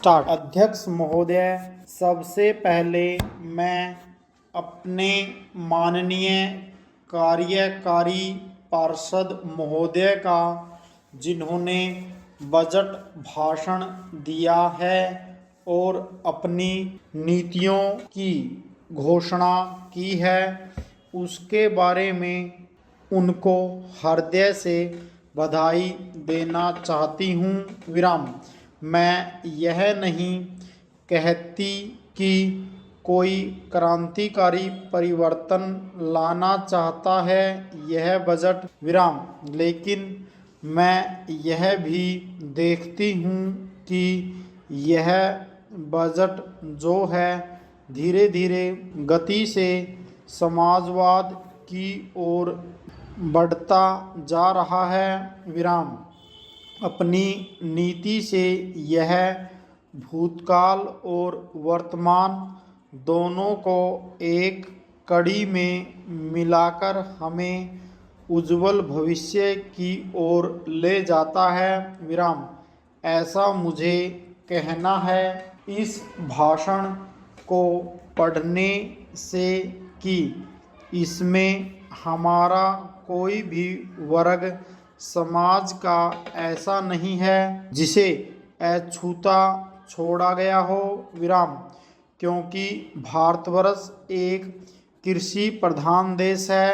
Start. अध्यक्ष महोदय, सबसे पहले मैं अपने माननीय कार्यकारी पार्षद महोदय का, जिन्होंने बजट भाषण दिया है और अपनी नीतियों की घोषणा की है, उसके बारे में उनको हृदय से बधाई देना चाहती हूँ। विराम। मैं यह नहीं कहती कि कोई क्रांतिकारी परिवर्तन लाना चाहता है यह बजट, विराम, लेकिन मैं यह भी देखती हूँ कि यह बजट जो है धीरे धीरे गति से समाजवाद की ओर बढ़ता जा रहा है, विराम। अपनी नीति से यह भूतकाल और वर्तमान दोनों को एक कड़ी में मिलाकर हमें उज्जवल भविष्य की ओर ले जाता है, विराम। ऐसा मुझे कहना है इस भाषण को पढ़ने से कि इसमें हमारा कोई भी वर्ग समाज का ऐसा नहीं है जिसे अछूता छोड़ा गया हो, विराम, क्योंकि भारतवर्ष एक कृषि प्रधान देश है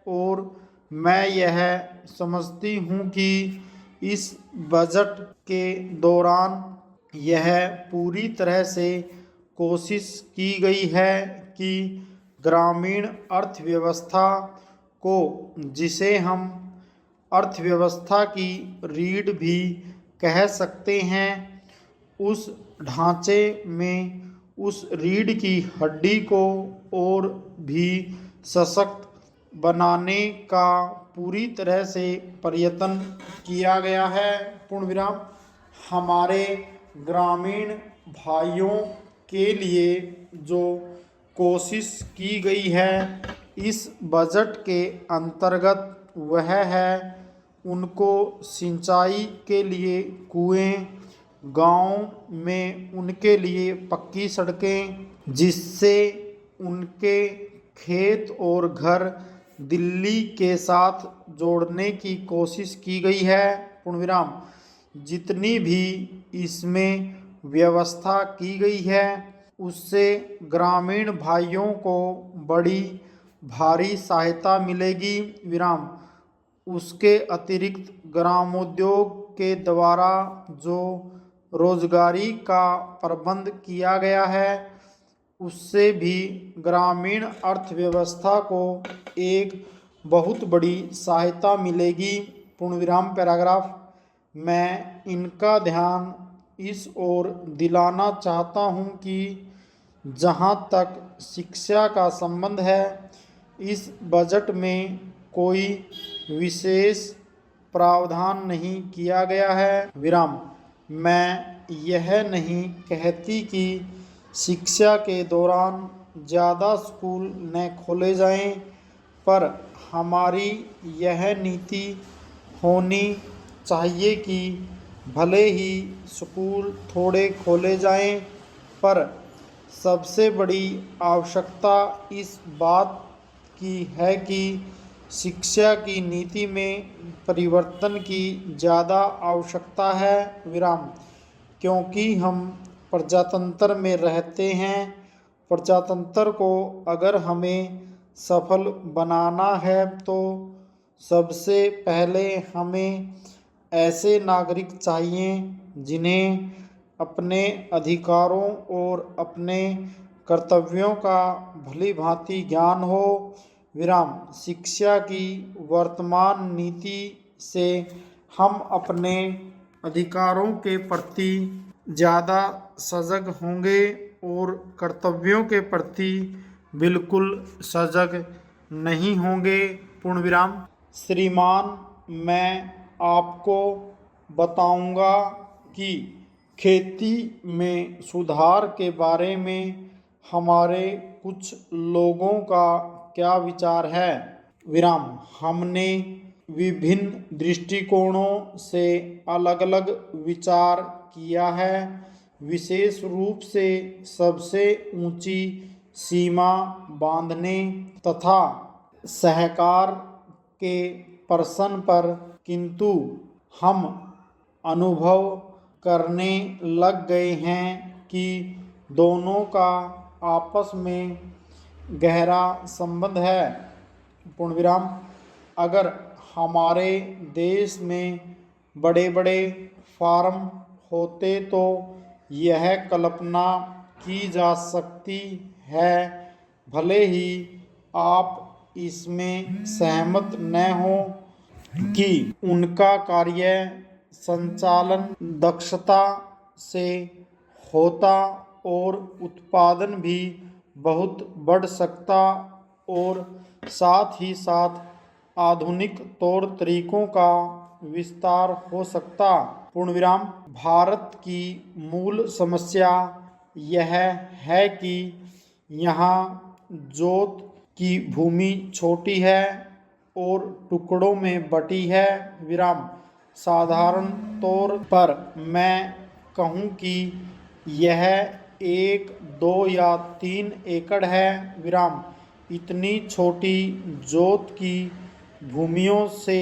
और मैं यह समझती हूँ कि इस बजट के दौरान यह पूरी तरह से कोशिश की गई है कि ग्रामीण अर्थव्यवस्था को, जिसे हम अर्थव्यवस्था की रीढ़ भी कह सकते हैं, उस ढांचे में उस रीढ़ की हड्डी को और भी सशक्त बनाने का पूरी तरह से प्रयत्न किया गया है, पूर्ण विराम। हमारे ग्रामीण भाइयों के लिए जो कोशिश की गई है इस बजट के अंतर्गत वह है उनको सिंचाई के लिए कुएं, गांव में उनके लिए पक्की सड़कें, जिससे उनके खेत और घर दिल्ली के साथ जोड़ने की कोशिश की गई है, पूर्ण विराम। जितनी भी इसमें व्यवस्था की गई है उससे ग्रामीण भाइयों को बड़ी भारी सहायता मिलेगी, विराम। उसके अतिरिक्त ग्रामोद्योग के द्वारा जो रोजगारी का प्रबंध किया गया है उससे भी ग्रामीण अर्थव्यवस्था को एक बहुत बड़ी सहायता मिलेगी, पूर्ण विराम पैराग्राफ। मैं इनका ध्यान इस ओर दिलाना चाहता हूँ कि जहाँ तक शिक्षा का संबंध है इस बजट में कोई विशेष प्रावधान नहीं किया गया है, विराम। मैं यह नहीं कहती कि शिक्षा के दौरान ज़्यादा स्कूल न खोले जाएं, पर हमारी यह नीति होनी चाहिए कि भले ही स्कूल थोड़े खोले जाएं, पर सबसे बड़ी आवश्यकता इस बात की है कि शिक्षा की नीति में परिवर्तन की ज़्यादा आवश्यकता है, विराम, क्योंकि हम प्रजातंत्र में रहते हैं। प्रजातंत्र को अगर हमें सफल बनाना है तो सबसे पहले हमें ऐसे नागरिक चाहिए जिन्हें अपने अधिकारों और अपने कर्तव्यों का भली भांति ज्ञान हो, विराम। शिक्षा की वर्तमान नीति से हम अपने अधिकारों के प्रति ज़्यादा सजग होंगे और कर्तव्यों के प्रति बिल्कुल सजग नहीं होंगे, पूर्ण विराम। श्रीमान, मैं आपको बताऊंगा कि खेती में सुधार के बारे में हमारे कुछ लोगों का क्या विचार है, विराम। हमने विभिन्न दृष्टिकोणों से अलग अलग विचार किया है, विशेष रूप से सबसे ऊंची सीमा बांधने तथा सहकार के प्रश्न पर, किंतु हम अनुभव करने लग गए हैं कि दोनों का आपस में गहरा संबंध है। पूर्ण विराम। अगर हमारे देश में बड़े बड़े फार्म होते तो यह कल्पना की जा सकती है, भले ही आप इसमें सहमत न हो, कि उनका कार्य संचालन दक्षता से होता और उत्पादन भी बहुत बढ़ सकता और साथ ही साथ आधुनिक तौर तरीकों का विस्तार हो सकता। पूर्ण विराम। भारत की मूल समस्या यह है कि यहाँ जोत की भूमि छोटी है और टुकड़ों में बटी है। विराम। साधारण तौर पर मैं कहूँ कि यह 1, 2 या 3 एकड़ है। विराम। इतनी छोटी जोत की भूमियों से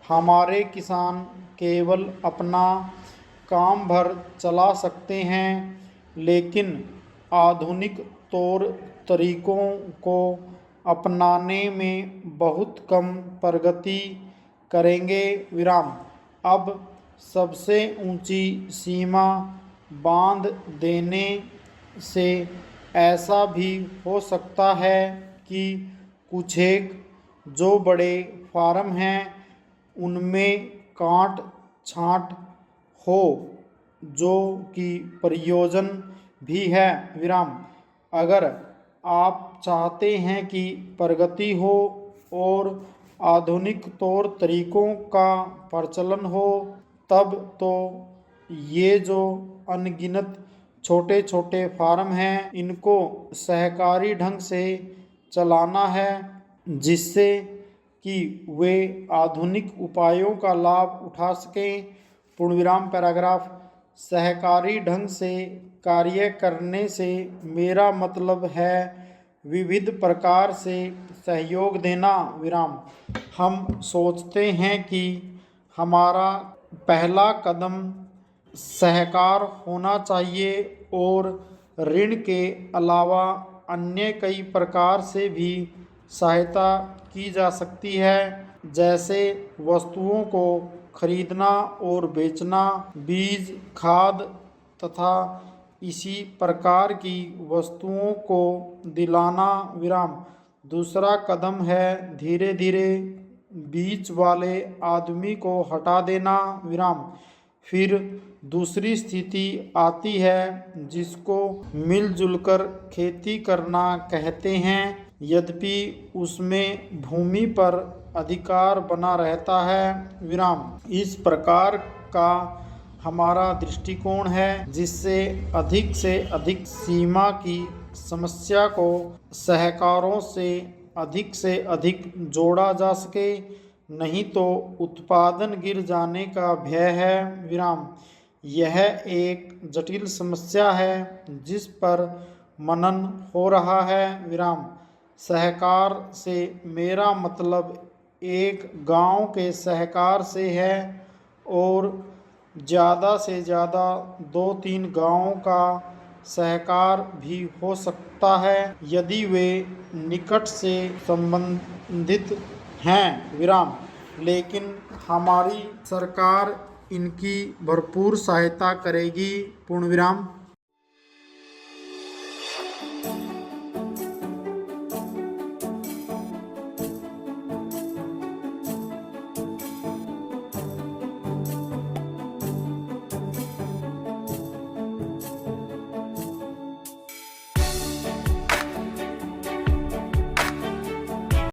हमारे किसान केवल अपना काम भर चला सकते हैं, लेकिन आधुनिक तौर तरीकों को अपनाने में बहुत कम प्रगति करेंगे। विराम। अब सबसे ऊंची सीमा बांध देने से ऐसा भी हो सकता है कि कुछ एक जो बड़े फार्म हैं उनमें काट छांट हो, जो कि प्रयोजन भी है। विराम। अगर आप चाहते हैं कि प्रगति हो और आधुनिक तौर तरीकों का प्रचलन हो, तब तो ये जो अनगिनत छोटे छोटे फार्म हैं इनको सहकारी ढंग से चलाना है, जिससे कि वे आधुनिक उपायों का लाभ उठा सकें। पूर्ण विराम। पैराग्राफ। सहकारी ढंग से कार्य करने से मेरा मतलब है विविध प्रकार से सहयोग देना। विराम। हम सोचते हैं कि हमारा पहला कदम सहकार होना चाहिए और ऋण के अलावा अन्य कई प्रकार से भी सहायता की जा सकती है, जैसे वस्तुओं को खरीदना और बेचना, बीज, खाद तथा इसी प्रकार की वस्तुओं को दिलाना। विराम। दूसरा कदम है धीरे धीरे बीच वाले आदमी को हटा देना। विराम। फिर दूसरी स्थिति आती है जिसको मिलजुल कर खेती करना कहते हैं, यद्यपि उसमें भूमि पर अधिकार बना रहता है। विराम। इस प्रकार का हमारा दृष्टिकोण है जिससे से अधिक सीमा की समस्या को सहकारों से अधिक जोड़ा जा सके, नहीं तो उत्पादन गिर जाने का भय है। विराम। यह एक जटिल समस्या है जिस पर मनन हो रहा है। विराम। सहकार से मेरा मतलब एक गांव के सहकार से है और ज़्यादा से ज़्यादा 2-3 गांवों का सहकार भी हो सकता है यदि वे निकट से संबंधित हैं। विराम। लेकिन हमारी सरकार इनकी भरपूर सहायता करेगी। पूर्ण विराम।